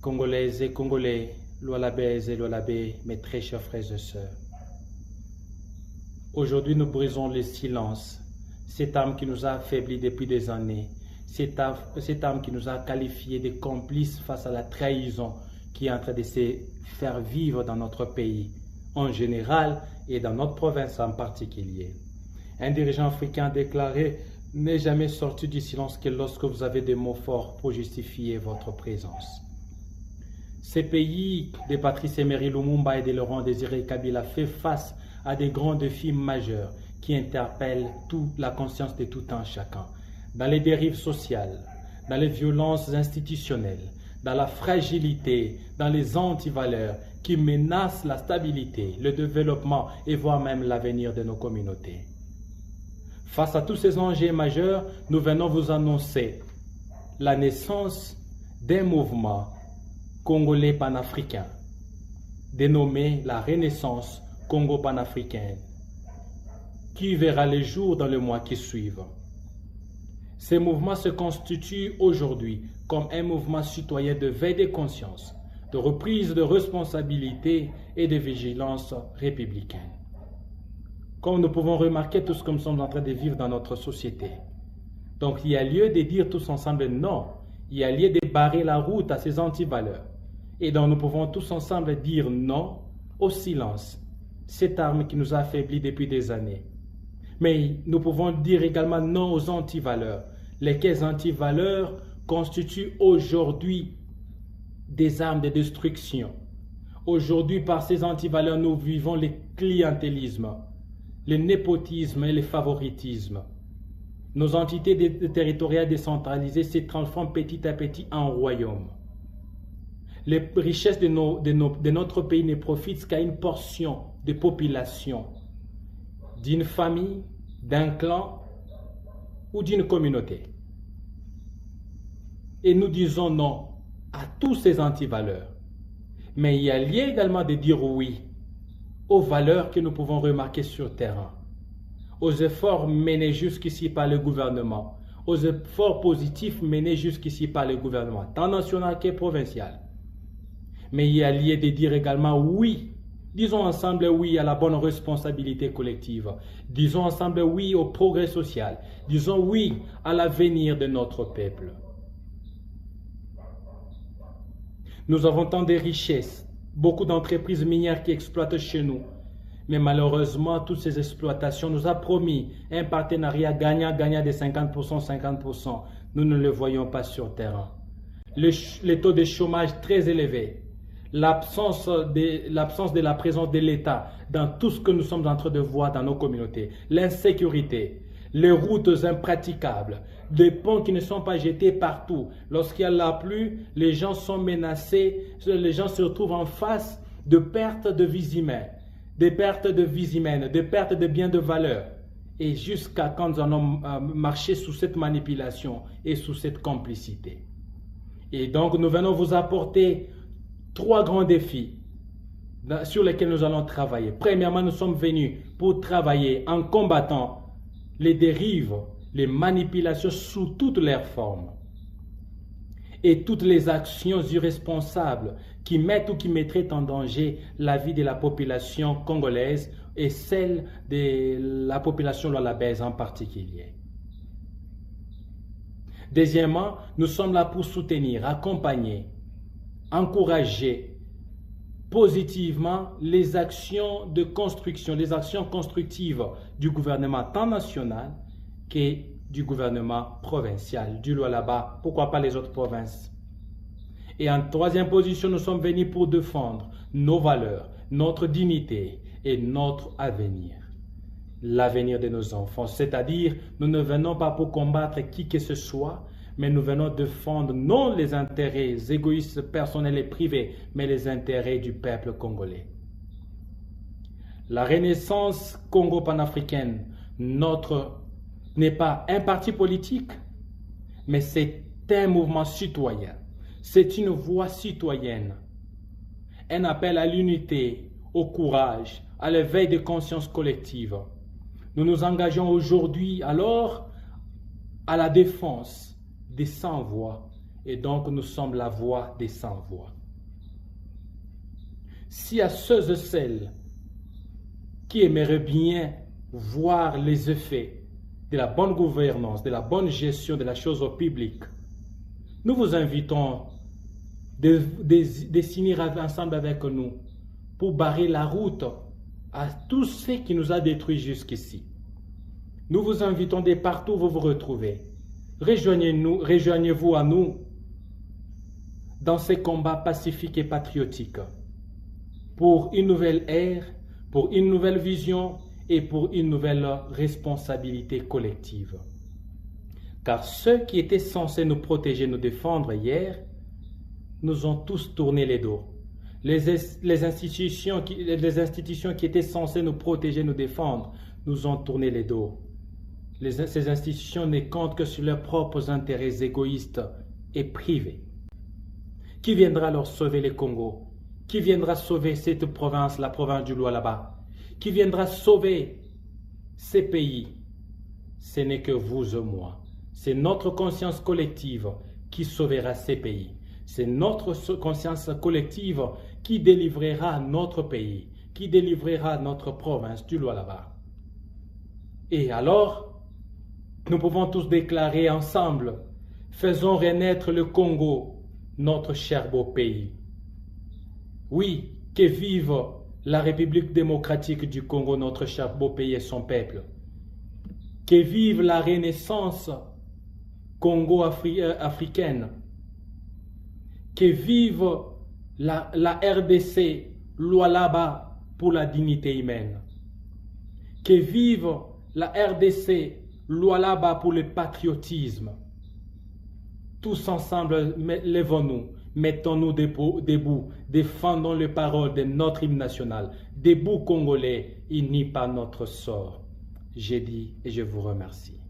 Congolaises et Congolais, Lualabaises et Lualabais, mes très chers frères et sœurs. Aujourd'hui, nous brisons le silence, cette âme qui nous a affaiblis depuis des années, cette âme qui nous a qualifiés de complices face à la trahison qui est en train de se faire vivre dans notre pays, en général, et dans notre province en particulier. Un dirigeant africain a déclaré « N'est jamais sorti du silence que lorsque vous avez des mots forts pour justifier votre présence ». Ces pays de Patrice Emery Lumumba et de Laurent Désiré Kabila fait face à des grands défis majeurs qui interpellent toute la conscience de tout un chacun. Dans les dérives sociales, dans les violences institutionnelles, dans la fragilité, dans les antivaleurs qui menacent la stabilité, le développement et voire même l'avenir de nos communautés. Face à tous ces enjeux majeurs, nous venons vous annoncer la naissance d'un mouvement congolais panafricain, dénommé la Renaissance Congo-panafricaine, qui verra le jour dans le mois qui suivent. Ce mouvement se constitue aujourd'hui comme un mouvement citoyen de veille de conscience, de reprise de responsabilité et de vigilance républicaine. Comme nous pouvons remarquer tout ce que nous sommes en train de vivre dans notre société. Donc il y a lieu de dire tous ensemble non, il y a lieu de barrer la route à ces antivaleurs. Et donc nous pouvons tous ensemble dire non au silence, cette arme qui nous a affaiblis depuis des années. Mais nous pouvons dire également non aux antivaleurs, lesquelles antivaleurs constituent aujourd'hui des armes de destruction. Aujourd'hui, par ces antivaleurs, nous vivons le clientélisme, le népotisme et le favoritisme. Nos entités territoriales décentralisées se transforment petit à petit en royaumes. Les richesses de notre pays ne profitent qu'à une portion de population, d'une famille, d'un clan ou d'une communauté. Et nous disons non à tous ces antivaleurs. Mais il y a lieu également de dire oui aux valeurs que nous pouvons remarquer sur le terrain, aux efforts menés jusqu'ici par le gouvernement, aux efforts positifs menés jusqu'ici par le gouvernement, tant national que provincial. Mais il y a lieu de dire également oui. Disons ensemble oui à la bonne responsabilité collective. Disons ensemble oui au progrès social. Disons oui à l'avenir de notre peuple. Nous avons tant de richesses, beaucoup d'entreprises minières qui exploitent chez nous. Mais malheureusement, toutes ces exploitations nous ont promis un partenariat gagnant-gagnant de 50%, 50%. Nous ne le voyons pas sur le terrain. Les taux de chômage très élevés, l'absence de la présence de l'État dans tout ce que nous sommes en train de voir dans nos communautés, l'insécurité, les routes impraticables, des ponts qui ne sont pas jetés partout. Lorsqu'il y a la pluie, les gens sont menacés, les gens se retrouvent en face de pertes de vies humaines, des pertes de vies humaines, des pertes de biens de valeur. Et jusqu'à quand nous allons marcher sous cette manipulation et sous cette complicité. Et donc nous venons vous apporter 3 grands défis sur lesquels nous allons travailler. Premièrement, nous sommes venus pour travailler en combattant les dérives, les manipulations sous toutes leurs formes et toutes les actions irresponsables qui mettent ou qui mettraient en danger la vie de la population congolaise et celle de la population lualabaise en particulier. Deuxièmement, nous sommes là pour soutenir, accompagner, encourager positivement les actions de construction, les actions constructives du gouvernement tant national que du gouvernement provincial, du Lualaba, pourquoi pas les autres provinces. Et en troisième position, nous sommes venus pour défendre nos valeurs, notre dignité et notre avenir. L'avenir de nos enfants, c'est-à-dire nous ne venons pas pour combattre qui que ce soit, mais nous venons défendre non les intérêts égoïstes, personnels et privés, mais les intérêts du peuple congolais. La Renaissance congo-panafricaine, n'est pas un parti politique, mais c'est un mouvement citoyen. C'est une voix citoyenne. Un appel à l'unité, au courage, à l'éveil de conscience collective. Nous nous engageons aujourd'hui alors à la défense des sans-voix et donc nous sommes la voix des sans-voix. Si à ceux et celles qui aimeraient bien voir les effets de la bonne gouvernance, de la bonne gestion de la chose publique, nous vous invitons de s'unir ensemble avec nous pour barrer la route à tout ce qui nous a détruits jusqu'ici. Nous vous invitons de partout où vous vous retrouvez. Rejoignez-vous à nous dans ces combats pacifiques et patriotiques pour une nouvelle ère, pour une nouvelle vision et pour une nouvelle responsabilité collective. Car ceux qui étaient censés nous protéger, nous défendre hier, nous ont tous tourné les dos. Les institutions qui étaient censées nous protéger, nous défendre, nous ont tourné les dos. Ces institutions ne comptent que sur leurs propres intérêts égoïstes et privés. Qui viendra leur sauver le Congo? Qui viendra sauver cette province, la province du Lualaba? Qui viendra sauver ces pays? Ce n'est que vous et moi. C'est notre conscience collective qui sauvera ces pays. C'est notre conscience collective qui délivrera notre pays, qui délivrera notre province du Lualaba. Et alors, nous pouvons tous déclarer ensemble, faisons renaître le Congo, notre cher beau pays. Oui, que vive la République démocratique du Congo, notre cher beau pays et son peuple. Que vive la renaissance congo-africaine. Que vive la RDC, Lualaba pour la dignité humaine. Que vive la RDC, Lualaba pour le patriotisme. Tous ensemble, lèvons-nous, mettons-nous debout, défendons les paroles de notre hymne national. Debout Congolais, unis par notre sort. J'ai dit et je vous remercie.